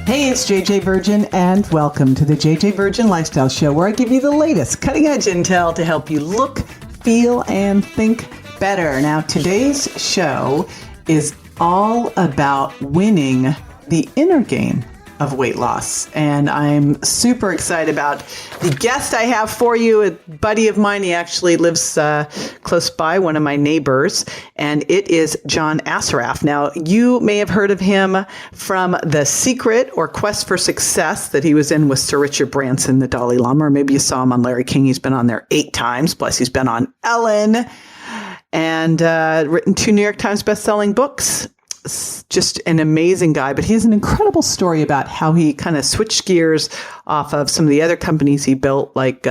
Hey, it's JJ Virgin, and welcome to the JJ Virgin Lifestyle Show, where I give you the latest cutting-edge intel to help you look, feel, and think better. Now, today's show is all about winning the inner game of weight loss, and I'm super excited about the guest I have for you. A buddy of mine, he actually lives close by, one of my neighbors, and it is John Assaraf. Now, you may have heard of him from The Secret or Quest for Success that he was in with Sir Richard Branson, the Dalai Lama, or maybe you saw him on Larry King. He's been on there 8 times, plus he's been on Ellen, and written 2 New York Times bestselling books. Just an amazing guy, but he has an incredible story about how he kind of switched gears off of some of the other companies he built, like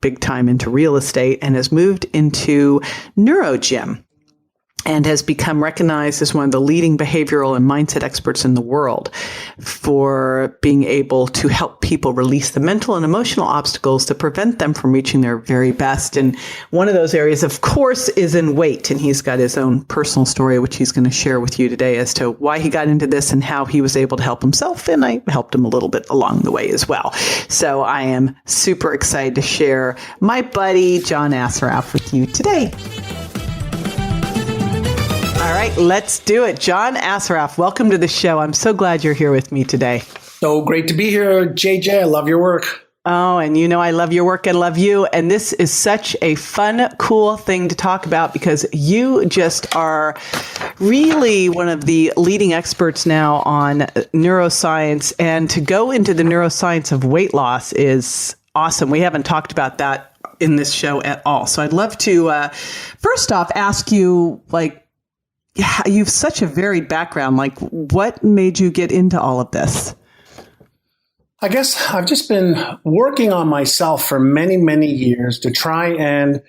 big time into real estate, and has moved into neurogym and has become recognized as one of the leading behavioral and mindset experts in the world for being able to help people release the mental and emotional obstacles to prevent them from reaching their very best. And one of those areas, of course, is in weight. And he's got his own personal story, which he's going to share with you today as to why he got into this and how he was able to help himself. And I helped him a little bit along the way as well. So I am super excited to share my buddy, John Assaraf, with you today. All right, let's do it. John Assaraf, welcome to the show. I'm so glad you're here with me today. So great to be here, JJ. I love your work. Oh, and you know I love your work and love you. And this is such a fun, cool thing to talk about because you just are really one of the leading experts now on neuroscience. And to go into the neuroscience of weight loss is awesome. We haven't talked about that in this show at all. So I'd love to, first off, ask you, yeah, you've such a varied background. Like, what made you get into all of this? I guess I've just been working on myself for many, many years to try and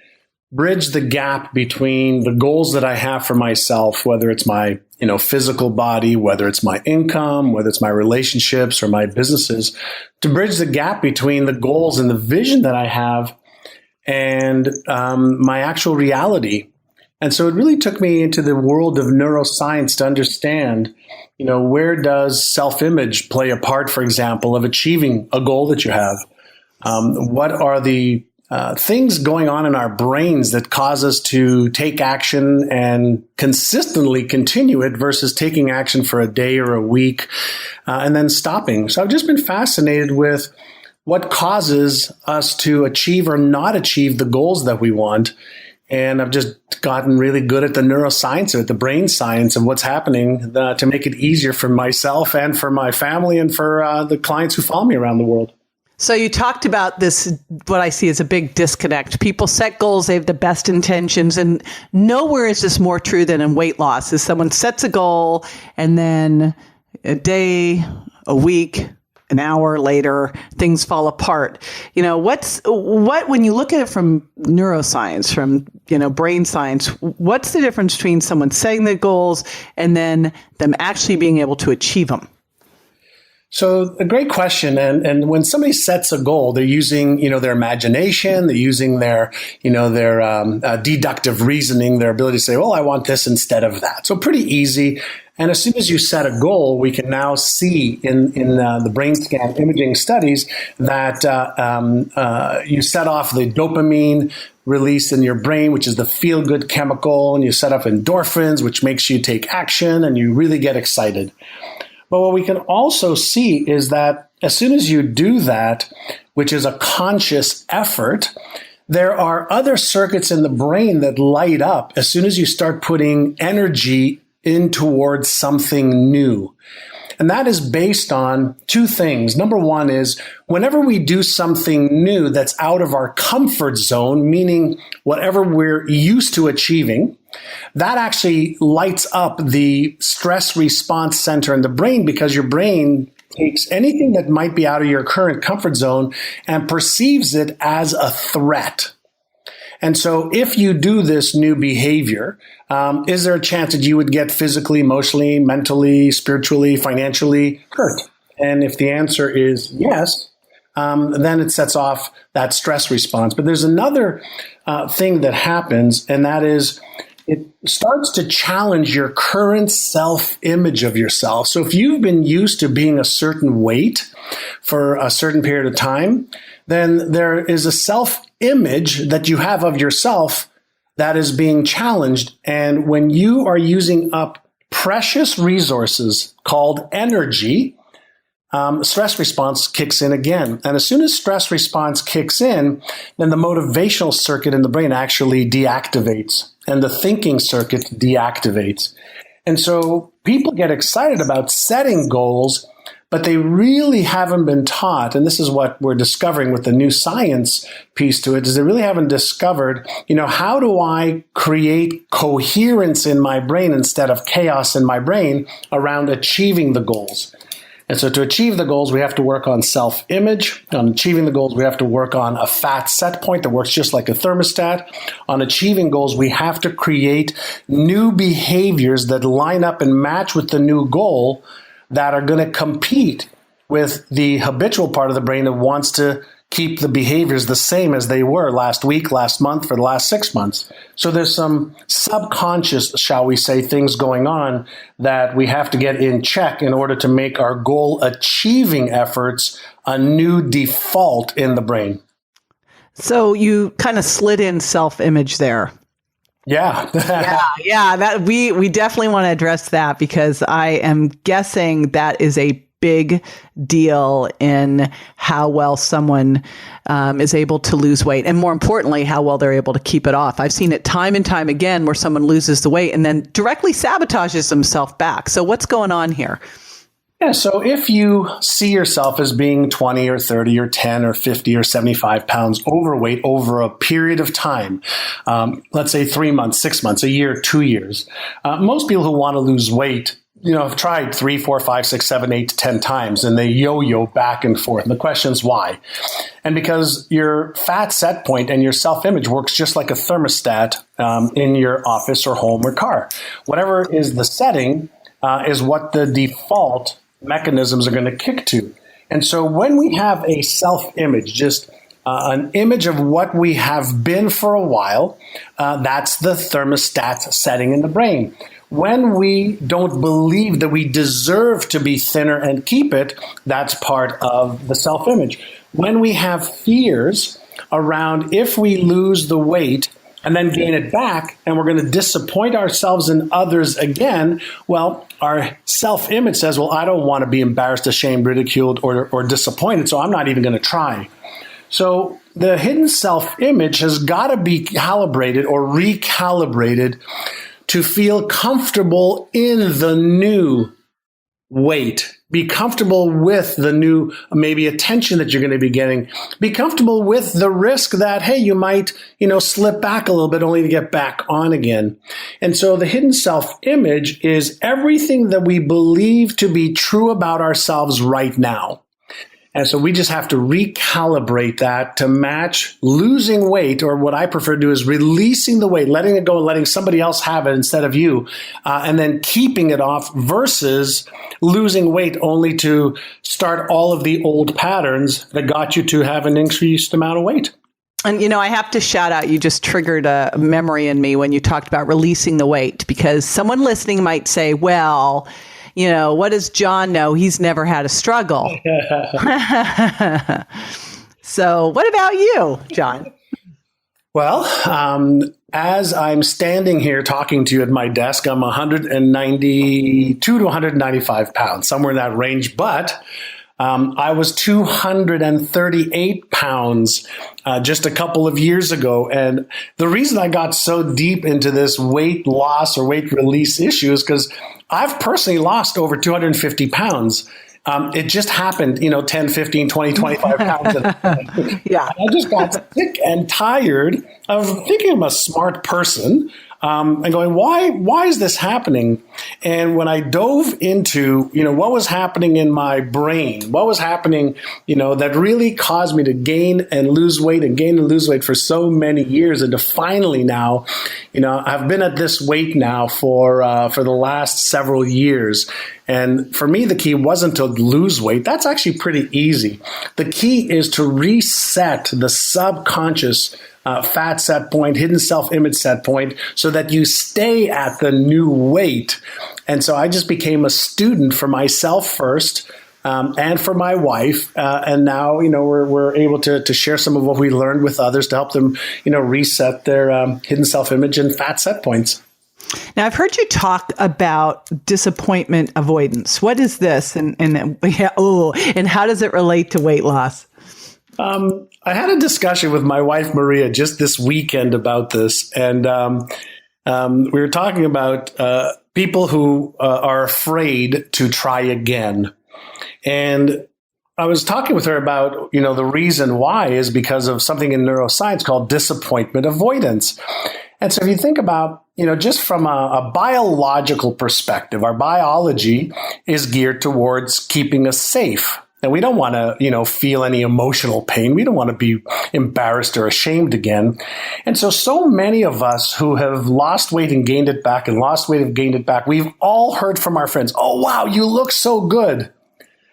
bridge the gap between the goals that I have for myself, whether it's my, physical body, whether it's my income, whether it's my relationships or my businesses, to bridge the gap between the goals and the vision that I have and my actual reality. And so it really took me into the world of neuroscience to understand, where does self-image play a part, for example, of achieving a goal that you have? What are the things going on in our brains that cause us to take action and consistently continue it versus taking action for a day or a week and then stopping? So I've just been fascinated with what causes us to achieve or not achieve the goals that we want. And I've just gotten really good at the neuroscience of it, the brain science of what's happening to make it easier for myself and for my family and for the clients who follow me around the world. So you talked about this, what I see as a big disconnect. People set goals, they have the best intentions, and nowhere is this more true than in weight loss. Is someone sets a goal and then a day, a week, an hour later, things fall apart. When you look at it from neuroscience, from, brain science, what's the difference between someone setting the goals and then them actually being able to achieve them? So a great question. And when somebody sets a goal, they're using, their imagination, they're using their deductive reasoning, their ability to say, well, I want this instead of that. So pretty easy. And as soon as you set a goal, we can now see in the brain scan imaging studies that you set off the dopamine release in your brain, which is the feel-good chemical, and you set off endorphins, which makes you take action, and you really get excited. But what we can also see is that as soon as you do that, which is a conscious effort, there are other circuits in the brain that light up as soon as you start putting energy in towards something new. And that is based on 2 things. Number one is whenever we do something new that's out of our comfort zone, meaning whatever we're used to achieving, that actually lights up the stress response center in the brain because your brain takes anything that might be out of your current comfort zone and perceives it as a threat. And so if you do this new behavior, is there a chance that you would get physically, emotionally, mentally, spiritually, financially hurt? And if the answer is yes, then it sets off that stress response. But there's another thing that happens, and that is it starts to challenge your current self-image of yourself. So if you've been used to being a certain weight for a certain period of time, then there is a self-image that you have of yourself that is being challenged. And when you are using up precious resources called energy, stress response kicks in again. And as soon as stress response kicks in, then the motivational circuit in the brain actually deactivates and the thinking circuit deactivates. And so people get excited about setting goals, but they really haven't been taught, and this is what we're discovering with the new science piece to it, is they really haven't discovered, how do I create coherence in my brain instead of chaos in my brain around achieving the goals. And so to achieve the goals, we have to work on self-image. On achieving the goals, we have to work on a fat set point that works just like a thermostat. On achieving goals, we have to create new behaviors that line up and match with the new goal that are going to compete with the habitual part of the brain that wants to keep the behaviors the same as they were last week, last month, for the last 6 months. So there's some subconscious, shall we say, things going on that we have to get in check in order to make our goal achieving efforts a new default in the brain. So you kind of slid in self-image there. Yeah. That we definitely want to address that, because I am guessing that is a big deal in how well someone is able to lose weight, and more importantly, how well they're able to keep it off. I've seen it time and time again where someone loses the weight and then directly sabotages themselves back. So what's going on here? Yeah, so if you see yourself as being 20 or 30 or 10 or 50 or 75 pounds overweight over a period of time, let's say 3 months, 6 months, a year, 2 years, most people who want to lose weight, have tried 3, 4, 5, 6, 7, 8 to 10 times, and they yo-yo back and forth. And the question is why? And because your fat set point and your self-image works just like a thermostat in your office or home or car. Whatever is the setting is what the default mechanisms are going to kick to. And so when we have a self-image, just an image of what we have been for a while, that's the thermostat setting in the brain. When we don't believe that we deserve to be thinner and keep it, that's part of the self-image. When we have fears around if we lose the weight and then gain it back, and we're going to disappoint ourselves and others again, well, our self-image says, well, I don't want to be embarrassed, ashamed, ridiculed, or disappointed, so I'm not even going to try. So the hidden self-image has got to be calibrated or recalibrated to feel comfortable in the new weight. Be comfortable with the new, maybe attention that you're going to be getting. Be comfortable with the risk that, hey, you might, slip back a little bit only to get back on again. And so the hidden self-image is everything that we believe to be true about ourselves right now. And so we just have to recalibrate that to match losing weight, or what I prefer to do is releasing the weight, letting it go and letting somebody else have it instead of you, and then keeping it off versus losing weight only to start all of the old patterns that got you to have an increased amount of weight. And, I have to shout out, you just triggered a memory in me when you talked about releasing the weight, because someone listening might say, well, what does John know? He's never had a struggle. So what about you, John? Well, as I'm standing here talking to you at my desk, I'm 192 to 195 pounds, somewhere in that range. But I was 238 pounds just a couple of years ago. And the reason I got so deep into this weight loss or weight release issue is because I've personally lost over 250 pounds. It just happened, 10, 15, 20, 25 pounds. Yeah. I just got sick and tired of thinking I'm a smart person. And going, why is this happening? And when I dove into, what was happening in my brain, what was happening, that really caused me to gain and lose weight and gain and lose weight for so many years. And to finally now, I've been at this weight now for the last several years. And for me, the key wasn't to lose weight. That's actually pretty easy. The key is to reset the subconscious fat set point, hidden self-image set point, so that you stay at the new weight. And so I just became a student for myself first, and for my wife. And now, we're able to share some of what we learned with others to help them, reset their hidden self-image and fat set points. Now, I've heard you talk about disappointment avoidance. What is this? And how does it relate to weight loss? I had a discussion with my wife, Maria, just this weekend about this. And we were talking about people who are afraid to try again. And I was talking with her about, the reason why is because of something in neuroscience called disappointment avoidance. And so if you think about, just from a biological perspective, our biology is geared towards keeping us safe. And we don't want to, feel any emotional pain. We don't want to be embarrassed or ashamed again. And so many of us who have lost weight and gained it back and lost weight and gained it back, we've all heard from our friends, "Oh, wow, you look so good."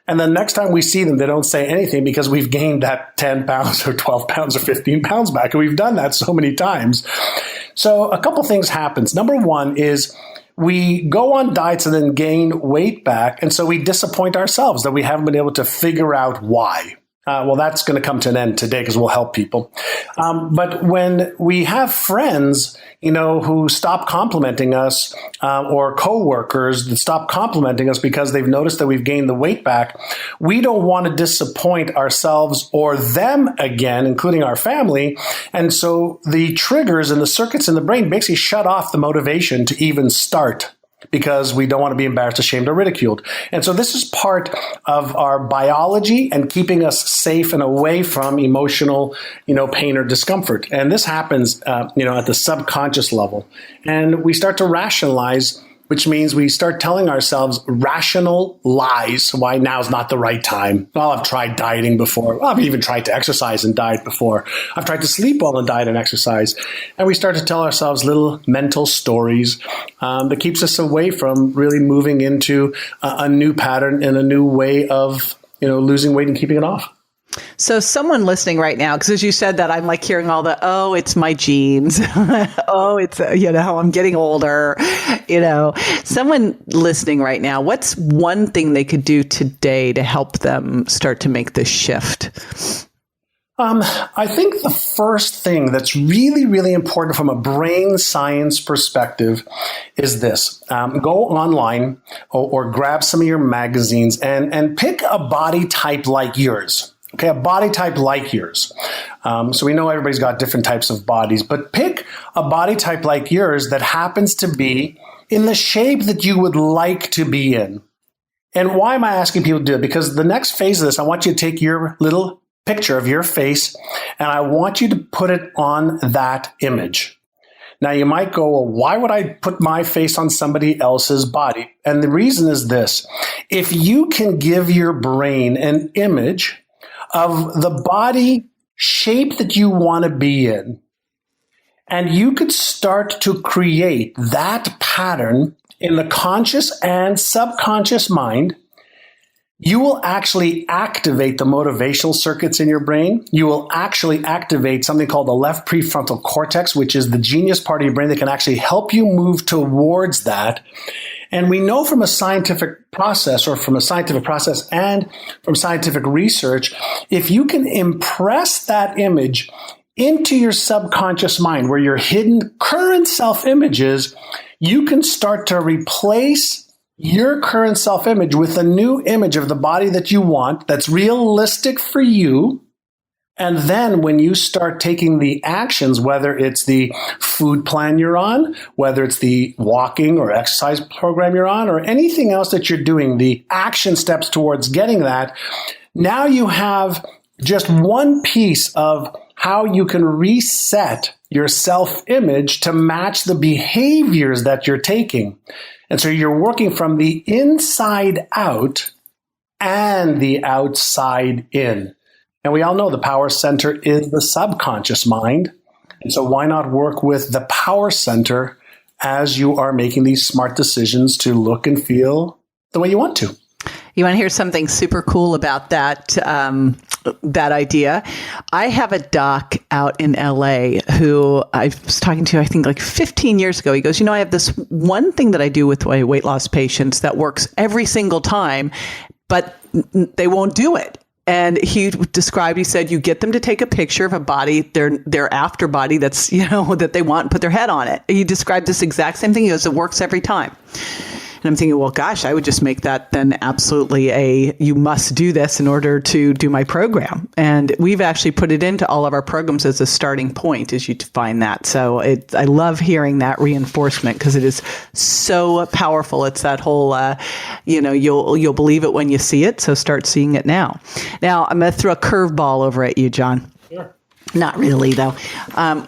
And then next time we see them, they don't say anything because we've gained that 10 pounds or 12 pounds or 15 pounds back. And we've done that so many times. So a couple things happens. Number one is we go on diets and then gain weight back. And so we disappoint ourselves that we haven't been able to figure out why. Well, that's going to come to an end today because we'll help people. But when we have friends, who stop complimenting us, or coworkers that stop complimenting us because they've noticed that we've gained the weight back, we don't want to disappoint ourselves or them again, including our family. And so the triggers and the circuits in the brain basically shut off the motivation to even start, because we don't want to be embarrassed, ashamed, or ridiculed. And so this is part of our biology and keeping us safe and away from emotional, pain or discomfort. And this happens, at the subconscious level. And we start to rationalize, which means we start telling ourselves rational lies. Why now's not the right time? Well, I've tried dieting before. Well, I've even tried to exercise and diet before. I've tried to sleep well and diet and exercise. And we start to tell ourselves little mental stories that keeps us away from really moving into a new pattern and a new way of, losing weight and keeping it off. So someone listening right now, because as you said that, I'm like hearing all the, it's my genes. It's, I'm getting older. Someone listening right now, what's one thing they could do today to help them start to make this shift? I think the first thing that's really, really important from a brain science perspective is this. Go online or grab some of your magazines and pick a body type like yours. Okay, a body type like yours. So we know everybody's got different types of bodies, but pick a body type like yours that happens to be in the shape that you would like to be in. And why am I asking people to do it? Because the next phase of this, I want you to take your little picture of your face and I want you to put it on that image. Now you might go, well, why would I put my face on somebody else's body? And the reason is this. If you can give your brain an image of the body shape that you want to be in, and you could start to create that pattern in the conscious and subconscious mind, you will actually activate the motivational circuits in your brain. You will actually activate something called the left prefrontal cortex, which is the genius part of your brain that can actually help you move towards that. And we know from a scientific process and from scientific research, if you can impress that image into your subconscious mind where your hidden current self-image is, you can start to replace your current self-image with a new image of the body that you want that's realistic for you. And then when you start taking the actions, whether it's the food plan you're on, whether it's the walking or exercise program you're on, or anything else that you're doing, the action steps towards getting that, now you have just one piece of how you can reset your self-image to match the behaviors that you're taking. And so you're working from the inside out and the outside in. And we all know the power center is the subconscious mind. And so why not work with the power center as you are making these smart decisions to look and feel the way you want to? You want to hear something super cool about that? that idea. I have a doc out in LA who I was talking to, I think like 15 years ago. He goes, I have this one thing that I do with my weight loss patients that works every single time, but they won't do it. And he said, you get them to take a picture of a body, their after body that's, that they want, and put their head on it. He described this exact same thing. He goes, it works every time. And I'm thinking, well, gosh, I would just make that then absolutely you must do this in order to do my program. And we've actually put it into all of our programs as a starting point as you define that. So I love hearing that reinforcement because it is so powerful. It's that whole, you'll believe it when you see it. So start seeing it now. Now, I'm going to throw a curveball over at you, John. Sure. Not really, though.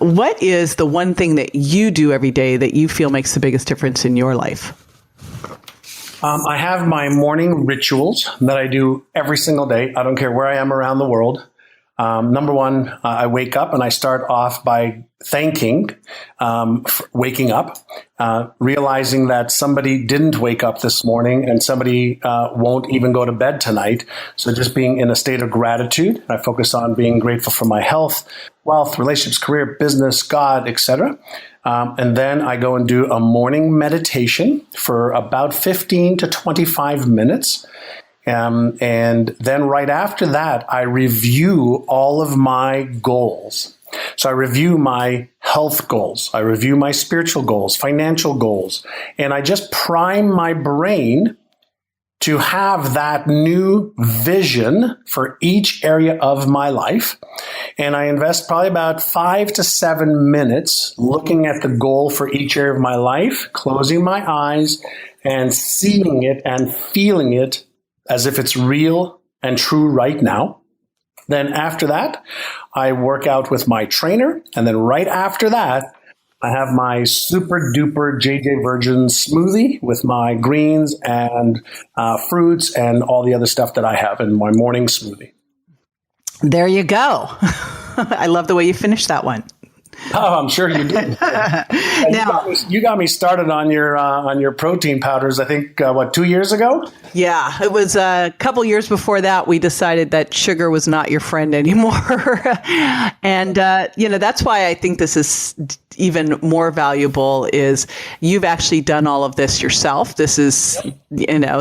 What is the one thing that you do every day that you feel makes the biggest difference in your life? I have my morning rituals that I do every single day. I don't care where I am around the world. Number one, I wake up and I start off by thanking waking up, realizing that somebody didn't wake up this morning and somebody won't even go to bed tonight. So just being in a state of gratitude. I focus on being grateful for my health, wealth, relationships, career, business, God, etc. And then I go and do a morning meditation for about 15 to 25 minutes. And then right after that, I review all of my goals. So I review my health goals. I review my spiritual goals, financial goals. And I just prime my brain to have that new vision for each area of my life. And I invest probably about 5 to 7 minutes looking at the goal for each area of my life, closing my eyes and seeing it and feeling it as if it's real and true right now. Then after that, I work out with my trainer. And then right after that, I have my super duper JJ Virgin smoothie with my greens and fruits and all the other stuff that I have in my morning smoothie. There you go. I love the way you finished that one. Oh, I'm sure you did. Now, you got me started on your protein powders, I think, 2 years ago? Yeah, it was a couple years before that we decided that sugar was not your friend anymore. And, that's why I think this is even more valuable is you've actually done all of this yourself. This is,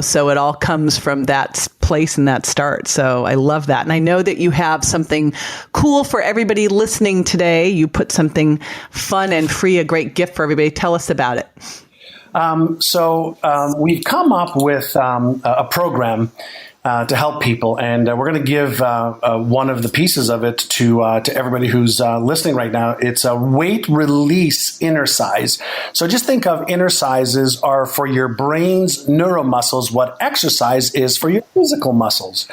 so it all comes from that place and that start. So I love that. And I know that you have something cool for everybody listening today. You put something fun and free, a great gift for everybody. Tell us about it. So we've come up with a program to help people, and we're going to give one of the pieces of it to everybody who's listening right now. It's a weight release innercise. So just think of innercises are for your brain's neuromuscles what exercise is for your physical muscles.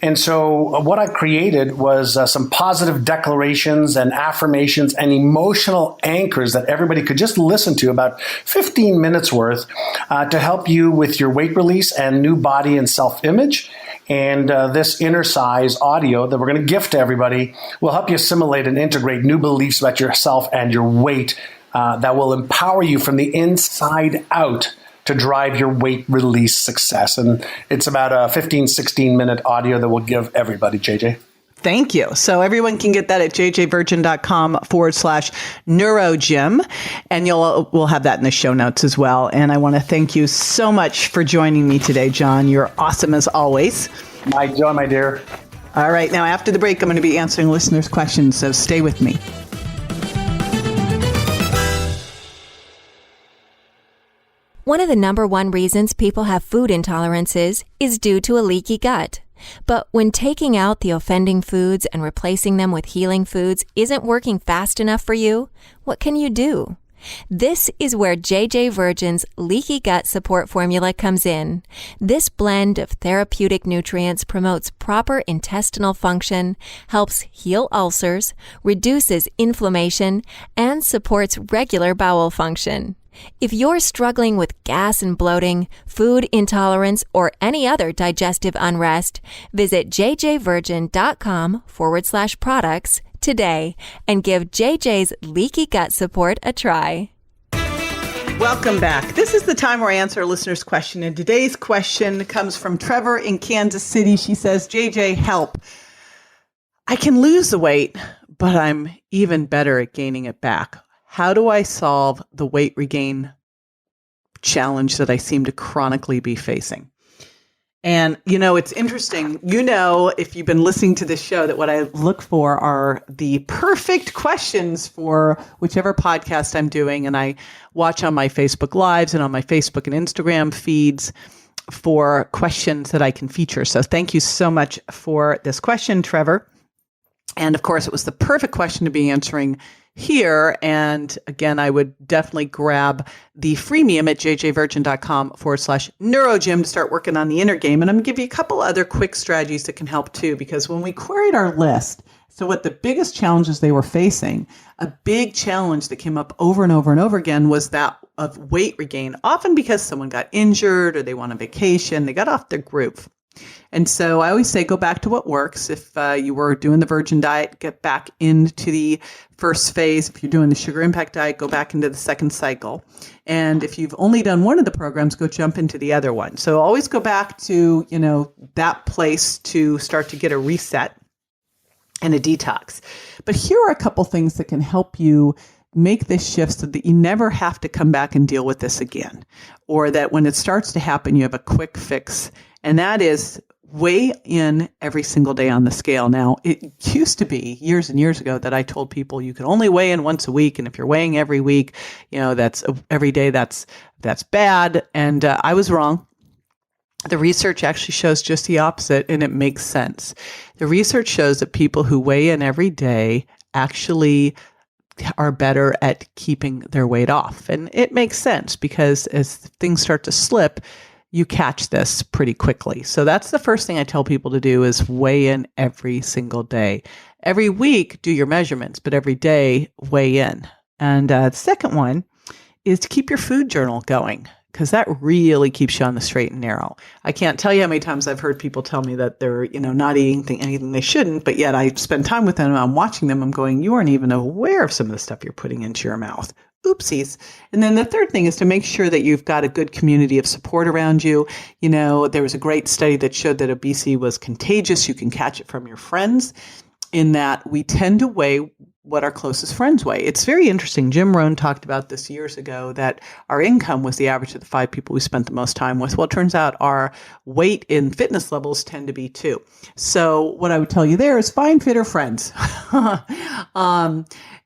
And so what I created was some positive declarations and affirmations and emotional anchors that everybody could just listen to, about 15 minutes worth, to help you with your weight release and new body and self-image. And this innercise audio that we're going to gift to everybody will help you assimilate and integrate new beliefs about yourself and your weight that will empower you from the inside out to drive your weight release success. And it's about a 15, 16-minute audio that we'll give everybody, JJ. Thank you. So everyone can get that at jjvirgin.com/neurogym. And we'll have that in the show notes as well. And I want to thank you so much for joining me today, John. You're awesome as always. My joy, my dear. All right. Now, after the break, I'm going to be answering listeners' questions. So stay with me. One of the number one reasons people have food intolerances is due to a leaky gut. But when taking out the offending foods and replacing them with healing foods isn't working fast enough for you, what can you do? This is where JJ Virgin's Leaky Gut Support Formula comes in. This blend of therapeutic nutrients promotes proper intestinal function, helps heal ulcers, reduces inflammation, and supports regular bowel function. If you're struggling with gas and bloating, food intolerance, or any other digestive unrest, visit jjvirgin.com/products today and give JJ's Leaky Gut Support a try. Welcome back. This is the time where I answer a listener's question. And today's question comes from Trevor in Kansas City. She says, JJ, help. I can lose the weight, but I'm even better at gaining it back. How do I solve the weight regain challenge that I seem to chronically be facing? And, it's interesting, if you've been listening to this show, that what I look for are the perfect questions for whichever podcast I'm doing. And I watch on my Facebook Lives and on my Facebook and Instagram feeds for questions that I can feature. So thank you so much for this question, Trevor. And of course, it was the perfect question to be answering here. And again, I would definitely grab the freemium at jjvirgin.com/neurogym to start working on the inner game. And I'm going to give you a couple other quick strategies that can help too, because when we queried our list, so what the biggest challenges they were facing, a big challenge that came up over and over and over again was that of weight regain, often because someone got injured or they went on vacation, they got off their groove. And so I always say, go back to what works. If you were doing the Virgin diet, get back into the first phase. If you're doing the sugar impact diet, go back into the second cycle. And if you've only done one of the programs, go jump into the other one. So always go back to, that place to start to get a reset and a detox. But here are a couple things that can help you make this shift so that you never have to come back and deal with this again, or that when it starts to happen, you have a quick fix. And that is weigh in every single day on the scale. Now, it used to be years and years ago that I told people you can only weigh in once a week. And if you're weighing every week, that's every day, that's bad. And I was wrong. The research actually shows just the opposite, and it makes sense. The research shows that people who weigh in every day actually are better at keeping their weight off. And it makes sense because as things start to slip, you catch this pretty quickly. So that's the first thing I tell people to do is weigh in every single day. Every week, do your measurements, but every day, weigh in. And the second one is to keep your food journal going, because that really keeps you on the straight and narrow. I can't tell you how many times I've heard people tell me that they're, not eating anything they shouldn't, but yet I spend time with them and I'm watching them. I'm going, you aren't even aware of some of the stuff you're putting into your mouth. Oopsies. And then the third thing is to make sure that you've got a good community of support around you. There was a great study that showed that obesity was contagious. You can catch it from your friends, in that we tend to weigh what our closest friends weigh. It's very interesting. Jim Rohn talked about this years ago, that our income was the average of the 5 people we spent the most time with. Well, it turns out our weight in fitness levels tend to be too. So what I would tell you there is find fitter friends.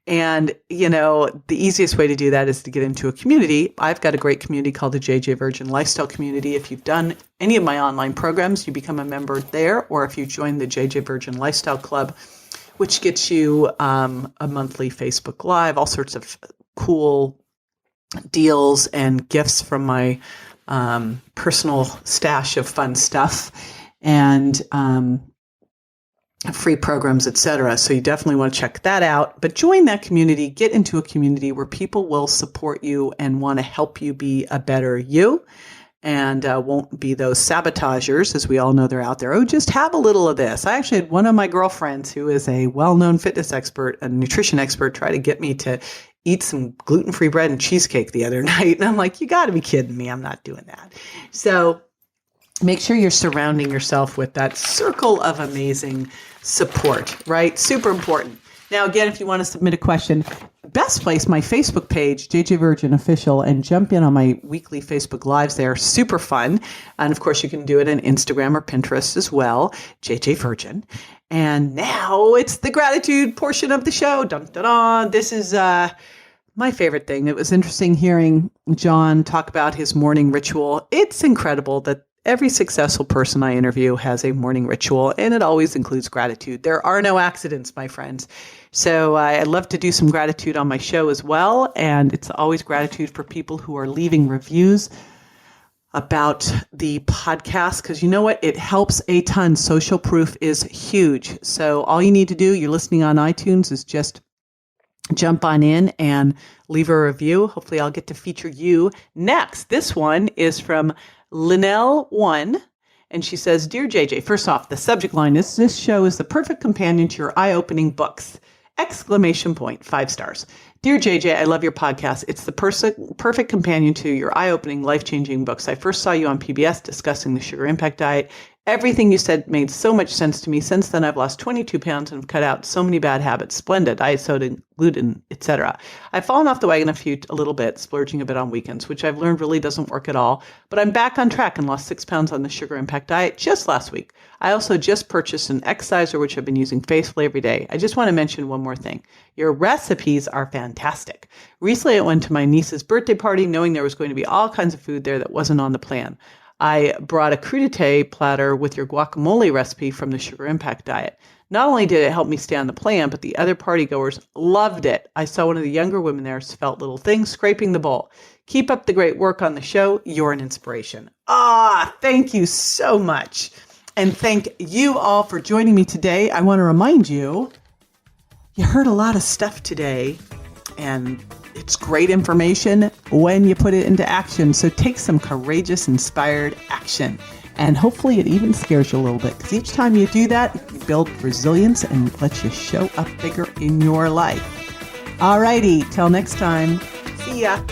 And, the easiest way to do that is to get into a community. I've got a great community called the JJ Virgin Lifestyle Community. If you've done any of my online programs, you become a member there, or if you join the JJ Virgin Lifestyle Club, which gets you a monthly Facebook Live, all sorts of cool deals and gifts from my personal stash of fun stuff, and free programs, etc. So you definitely want to check that out. But join that community, get into a community where people will support you and want to help you be a better you, and won't be those sabotagers, as we all know they're out there. Oh, just have a little of this. I actually had one of my girlfriends who is a well-known fitness expert, a nutrition expert, try to get me to eat some gluten-free bread and cheesecake the other night. And I'm like, you got to be kidding me. I'm not doing that. So make sure you're surrounding yourself with that circle of amazing support, right? Super important. Now, again, if you want to submit a question, best place, my Facebook page, JJ Virgin Official, and jump in on my weekly Facebook Lives. They are super fun. And of course, you can do it on Instagram or Pinterest as well, JJ Virgin. And now it's the gratitude portion of the show. Dun, dun, dun. This is my favorite thing. It was interesting hearing John talk about his morning ritual. It's incredible that every successful person I interview has a morning ritual, and it always includes gratitude. There are no accidents, my friends. So I love to do some gratitude on my show as well, and it's always gratitude for people who are leaving reviews about the podcast, because you know what? It helps a ton. Social proof is huge. So all you need to do, you're listening on iTunes, is just jump on in and leave a review. Hopefully I'll get to feature you next. This one is from Linnell1, and she says, Dear JJ, first off, the subject line is, this show is the perfect companion to your eye-opening books! 5 stars. Dear JJ, I love your podcast. It's the perfect companion to your eye-opening, life-changing books. I first saw you on PBS discussing the sugar impact diet Everything you said made so much sense to me. Since then, I've lost 22 pounds and have cut out so many bad habits. Splendid. Diet soda, gluten, etc. I've fallen off the wagon a little bit, splurging a bit on weekends, which I've learned really doesn't work at all. But I'm back on track and lost 6 pounds on the sugar impact diet just last week. I also just purchased an exerciser, which I've been using faithfully every day. I just want to mention one more thing. Your recipes are fantastic. Recently, I went to my niece's birthday party, knowing there was going to be all kinds of food there that wasn't on the plan. I brought a crudité platter with your guacamole recipe from the Sugar Impact Diet. Not only did it help me stay on the plan, but the other partygoers loved it. I saw one of the younger women there felt little things scraping the bowl. Keep up the great work on the show. You're an inspiration. Thank you so much. And thank you all for joining me today. I want to remind you, you heard a lot of stuff today, and it's great information when you put it into action. So take some courageous, inspired action. And hopefully it even scares you a little bit, because each time you do that, you build resilience and lets you show up bigger in your life. All righty. Till next time. See ya.